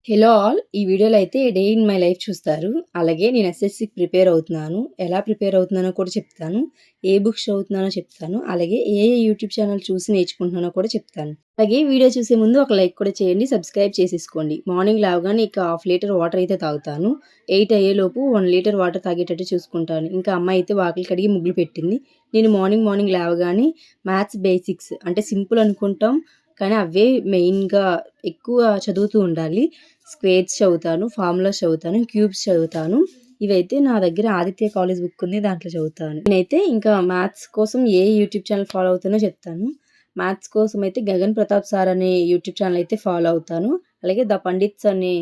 Hello all! ఈ వీడియోలో అయితే డే ఇన్ మై లైఫ్ చూస్తారు. అలాగే నేను ఎస్ఎస్‌సికి ప్రిపేర్ అవుతున్నాను. ఎలా ప్రిపేర్ అవుతున్నానో కూడా చెప్తాను. ఏ బుక్స్ చదువుతున్నానో చెప్తాను. అలాగే ఏ యూట్యూబ్ ఛానల్ చూసి నేర్చుకుంటున్నానో కూడా చెప్తాను. అలాగే వీడియో చూసే ముందు ఒక లైక్ కూడా చేయండి. సబ్స్క్రైబ్ చేసేసుకోండి. మార్నింగ్ లేవగానే ఇక హాఫ్ లీటర్ వాటర్ అయితే తాగుతాను. 8 అయ్యేలోపు 1 లీటర్ వాటర్ తాగేటట్టు చూసుకుంటాను. ఇంకా అమ్మ అయితే వాకిలి కడిగి ముగ్గులు పెట్టింది. నేను మార్నింగ్ లేవగానే మ్యాథ్స్ బేసిక్స్ అంటే సింపుల్ అనుకుంటాం. కానీ అవే మెయిన్‌గా ఎక్కువ చదువుతూ ఉండాలి. స్క్వేర్స్ చదువుతాను, ఫార్ములాస్ చదువుతాను, క్యూబ్స్ చదువుతాను. ఇవైతే నా దగ్గర ఆదిత్య కాలేజ్ బుక్ ఉంది. దాంట్లో చదువుతాను. నేనైతే ఇంకా మ్యాథ్స్ కోసం ఏ యూట్యూబ్ ఛానల్ ఫాలో అవుతానో చెప్తాను. మ్యాథ్స్ కోసం అయితే గగన్ ప్రతాప్ సార్ అనే యూట్యూబ్ ఛానల్ అయితే ఫాలో అవుతాను. అలాగే ద పండిట్స్ అనే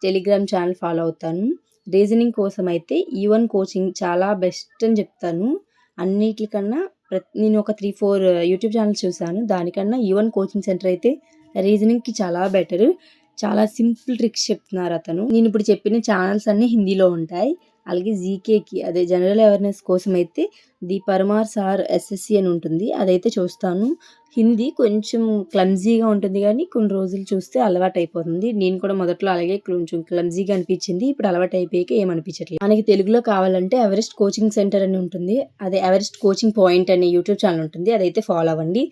టెలిగ్రామ్ ఛానల్ ఫాలో అవుతాను. రీజనింగ్ కోసం అయితే ఈవన్ కోచింగ్ చాలా బెస్ట్ అని చెప్తాను. అన్నిట్లికన్నా నేను ఒక 3, 4 యూట్యూబ్ ఛానల్స్ చూసాను. దానికన్నా ఈవన్ కోచింగ్ సెంటర్ అయితే రీజనింగ్‌కి చాలా బెటర్. చాలా సింపుల్ ట్రిక్స్ చెప్తున్నారతను. నేనిప్పుడు చెప్పిన ఛానల్స్ అన్నీ హిందీలో ఉంటాయి. అలాగే జీకేకి అదే జనరల్ అవేర్‌నెస్ కోసమైతే ది పరమార్ సార్ ఎస్ఎస్‌సి అని ఉంటుంది. అదైతే చూస్తాను. హిందీ కొంచెం క్లమ్జీగా ఉంటుంది గానీ, కొన్ని రోజులు చూస్తే అలవాటయిపోతుంది. నేను కూడా మొదట్లో అలాగే కొంచెం క్లమ్జీగా అనిపిచ్చింది. ఇప్పుడు అలవాటయిపోయాక ఏమనిపిచ్చట్లేదు. మనకి తెలుగులో కావాలంటే ఎవరెస్ట్ కోచింగ్ సెంటర్ అని ఉంటుంది. అదే ఎవరెస్ట్ కోచింగ్ పాయింట్ అనే యూట్యూబ్ ఛానల్ ఉంటుంది. అదైతే ఫాలో అవ్వండి.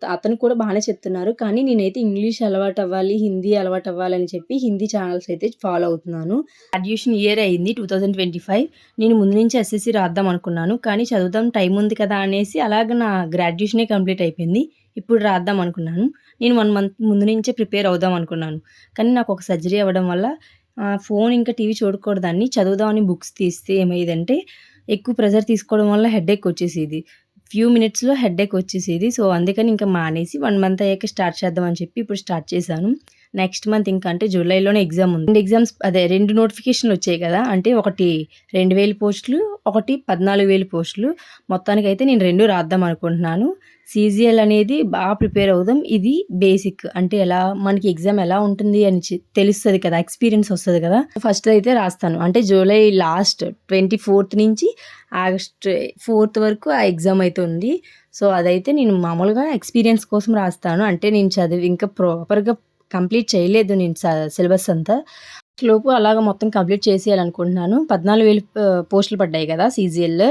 అతను కూడా బానే చెప్తున్నారు. కానీ నేనైతే ఇంగ్లీష్ అలవాటవ్వాలి, హిందీ అలవాటవ్వాలని చెప్పి హిందీ ఛానల్స్ అయితే ఫాలో అవుతున్నాను. గ్రాడ్యుయేషన్ ఇయర్ అయింది 2025. నేను ముందు నుంచి ఎస్ఎస్‌సి రాద్దాం అనుకున్నాను. కానీ చదువుదాం టైం ఉంది కదా అనేసి అలాగ నా గ్రాడ్యుయేషనే కంప్లీట్ అయిపోయింది. ఇప్పుడు రాద్దాం అనుకున్నాను. నేను 1 మంత్ ముందు నుంచే ప్రిపేర్ అవుదాం అనుకున్నాను. కానీ నాకొక సర్జరీ అవ్వడం వల్ల ఫోన్ ఇంకా టీవీ చూడకూడదని చదువుదామని బుక్స్ తీస్తే ఏమయ్యేదంటే ఎక్కువ ప్రెషర్ తీసుకోవడం వల్ల హెడేక్ వచ్చేసేది. ఫ్యూ మినిట్స్‌లో హెడేక్ వచ్చేసేది. సో, అందుకని ఇంకా మానేసి 1 మంత్ అయ్యాక స్టార్ట్ చేద్దాం అని చెప్పి ఇప్పుడు స్టార్ట్ చేశాను. నెక్స్ట్ మంత్ ఇంకా అంటే జూలైలోనే ఎగ్జామ్ ఉంది. 2 ఎగ్జామ్స్ అదే 2 నోటిఫికేషన్‌లు వచ్చాయి కదా! అంటే ఒకటి 2000 పోస్టులు, ఒకటి 14,000 పోస్టులు. మొత్తానికైతే నేను 2 రాద్దాం అనుకుంటున్నాను. సీజీఎల్ అనేది బాగా ప్రిపేర్ అవుదాం. ఇది బేసిక్. అంటే ఎలా మనకి ఎగ్జామ్ ఎలా ఉంటుంది అని తెలుస్తది కదా! ఎక్స్‌పీరియన్స్ వస్తది కదా! ఫస్ట్ అయితే రాస్తాను. అంటే జూలై లాస్ట్ 24th నుంచి ఆగస్ట్ 4th వరకు ఆ ఎగ్జామ్ అయితే ఉంది. సో, అదైతే నేను మామూలుగా ఎక్స్‌పీరియన్స్ కోసం రాస్తాను. అంటే నేను చదివి ఇంకా ప్రాపర్‌గా కంప్లీట్ చేయలేదు నేను సిలబస్ అంతా. లోపు అలాగ మొత్తం కంప్లీట్ చేసేయాలనుకుంటున్నాను. 14,000 పోస్టులు పడ్డాయి కదా! సీజీఎల్.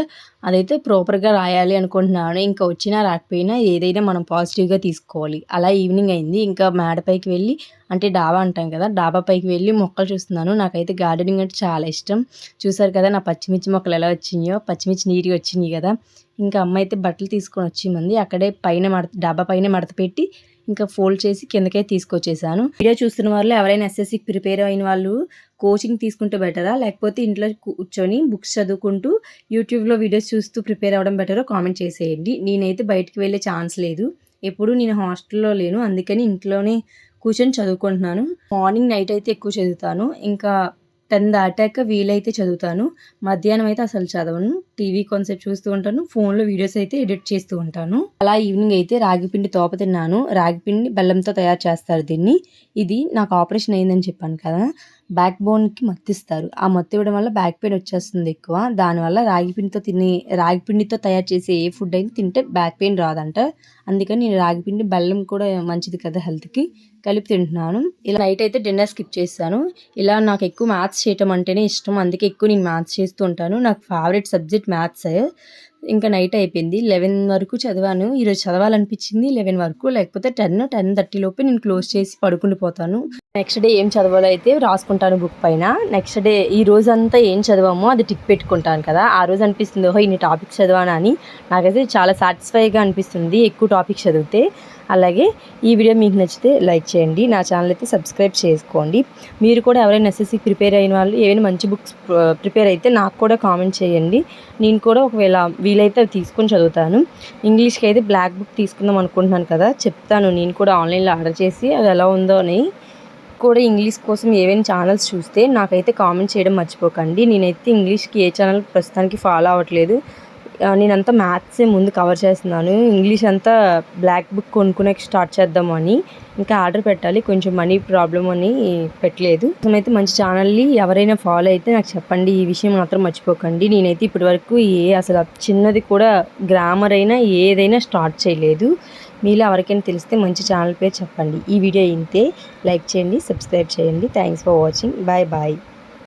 అదైతే ప్రాపర్‌గా రాయాలి అనుకుంటున్నాను. ఇంకా వచ్చినా రాకపోయినా ఏదైనా మనం పాజిటివ్‌గా తీసుకోవాలి. అలా ఈవినింగ్ అయింది. ఇంకా మేడ పైకి వెళ్ళి అంటే డాబా అంటాం కదా! డాబా పైకి వెళ్ళి మొక్కలు చూస్తున్నాను. నాకైతే గార్డెనింగ్ అంటే చాలా ఇష్టం. చూసారు కదా! నా పచ్చిమిర్చి మొక్కలు ఎలా వచ్చినాయో. పచ్చిమిర్చి నీట్‌గా వచ్చినాయి కదా! ఇంకా అమ్మ అయితే బట్టలు తీసుకొని వచ్చింది. అక్కడే పైన డాబా పైన మడత పెట్టి ఇంకా ఫోల్డ్ చేసి కిందకే తీసుకొచ్చేసాను. వీడియో చూస్తున్న వాళ్ళు ఎవరైనా ఎస్ఎస్‌సికి ప్రిపేర్ అయిన వాళ్ళు కోచింగ్ తీసుకుంటే బెటరా? లేకపోతే ఇంట్లో కూర్చొని బుక్స్ చదువుకుంటూ యూట్యూబ్‌లో వీడియోస్ చూస్తూ ప్రిపేర్ అవ్వడం బెటరో కామెంట్ చేసేయండి. నేనైతే బయటికి వెళ్ళే ఛాన్స్ లేదు. ఎప్పుడు నేను హాస్టల్‌లో లేను. అందుకని ఇంట్లోనే కూర్చొని చదువుకుంటున్నాను. మార్నింగ్, నైట్ అయితే ఎక్కువ చదువుతాను. ఇంకా 10 దాటాక వీలైతే చదువుతాను. మధ్యాహ్నం అయితే అసలు చదవను. టీవీ కొంసేపు చూస్తూ ఉంటాను. ఫోన్‌లో వీడియోస్ అయితే ఎడిట్ చేస్తూ ఉంటాను. అలా ఈవినింగ్ అయితే రాగిపిండి తోప తిన్నాను. రాగిపిండి బెల్లంతో తయారు చేస్తారు దీన్ని. ఇది నాకు ఆపరేషన్ అయిందని చెప్పాను కదా! బ్యాక్ బోన్‌కి మత్తిస్తారు. ఆ మత్తు ఇవ్వడం వల్ల బ్యాక్ పెయిన్ వచ్చేస్తుంది ఎక్కువ. దానివల్ల రాగిపిండితో తయారు చేసే ఏ ఫుడ్ అయినా తింటే బ్యాక్ పెయిన్ రాదంట. అందుకని నేను రాగిపిండి, బెల్లం కూడా మంచిది కదా హెల్త్‌కి కలిపి తింటున్నాను. ఇలా నైట్ అయితే డిన్నర్ స్కిప్ చేశాను. ఇలా నాకు ఎక్కువ మ్యాథ్స్ చేయటం అంటేనే ఇష్టం. అందుకే ఎక్కువ నేను మ్యాథ్స్ చేస్తూ ఉంటాను. నాకు ఫేవరెట్ సబ్జెక్ట్ మ్యాథ్సే. ఇంకా నైట్ అయిపోయింది. 11 వరకు చదివాను. ఈరోజు చదవాలనిపించింది 11 వరకు. లేకపోతే 10:30 లోపే నేను క్లోజ్ చేసి పడుకుండిపోతాను. నెక్స్ట్ డే ఏం చదవాలో అయితే రాసుకుంటాను బుక్ పైన. నెక్స్ట్ డే ఈ రోజంతా ఏం చదివామో అది టిక్ పెట్టుకుంటాను కదా! ఆ రోజు అనిపిస్తుంది ఓహో! ఇన్ని టాపిక్స్ చదివానా అని. నాకైతే చాలా సాటిస్ఫైగా అనిపిస్తుంది ఎక్కువ టాపిక్స్ చదివితే. అలాగే ఈ వీడియో మీకు నచ్చితే లైక్ చేయండి. నా ఛానల్ అయితే సబ్స్క్రైబ్ చేసుకోండి. మీరు కూడా ఎవరైనా ఎస్ఎస్‌సికి ప్రిపేర్ అయిన వాళ్ళు ఏవైనా మంచి బుక్స్ ప్రిపేర్ అయితే నాకు కూడా కామెంట్ చేయండి. నేను కూడా ఒకవేళ వీలైతే అవి తీసుకొని చదువుతాను. ఇంగ్లీష్‌కి అయితే బ్లాక్ బుక్ తీసుకుందాం అనుకుంటున్నాను కదా! చెప్తాను నేను కూడా ఆన్లైన్‌లో ఆర్డర్ చేసి అది ఎలా ఉందో అని. కూడా ఇంగ్లీష్ కోసం ఏవైనా ఛానల్స్ చూస్తే నాకైతే కామెంట్ చేయడం మర్చిపోకండి. నేనైతే ఇంగ్లీష్‌కి ఏ ఛానల్ ప్రస్తుతానికి ఫాలో అవ్వట్లేదు. నేనంతా మ్యాథ్సే ముందు కవర్ చేస్తున్నాను. ఇంగ్లీష్ అంతా బ్లాక్ బుక్ కొనుక్కునేకి స్టార్ట్ చేద్దాము అని. ఇంకా ఆర్డర్ పెట్టాలి. కొంచెం మనీ ప్రాబ్లమ్ అని పెట్టలేదు. అయితే మంచి ఛానల్‌ని ఎవరైనా ఫాలో అయితే నాకు చెప్పండి. ఈ విషయం మాత్రం మర్చిపోకండి. నేనైతే ఇప్పటివరకు అసలు చిన్నది కూడా గ్రామర్ అయినా ఏదైనా స్టార్ట్ చేయలేదు. మీలో ఎవరికైనా తెలిస్తే మంచి ఛానల్ పేరు చెప్పండి. ఈ వీడియో ఇంతే. లైక్ చేయండి, సబ్స్క్రైబ్ చేయండి. Thanks for watching. Bye bye.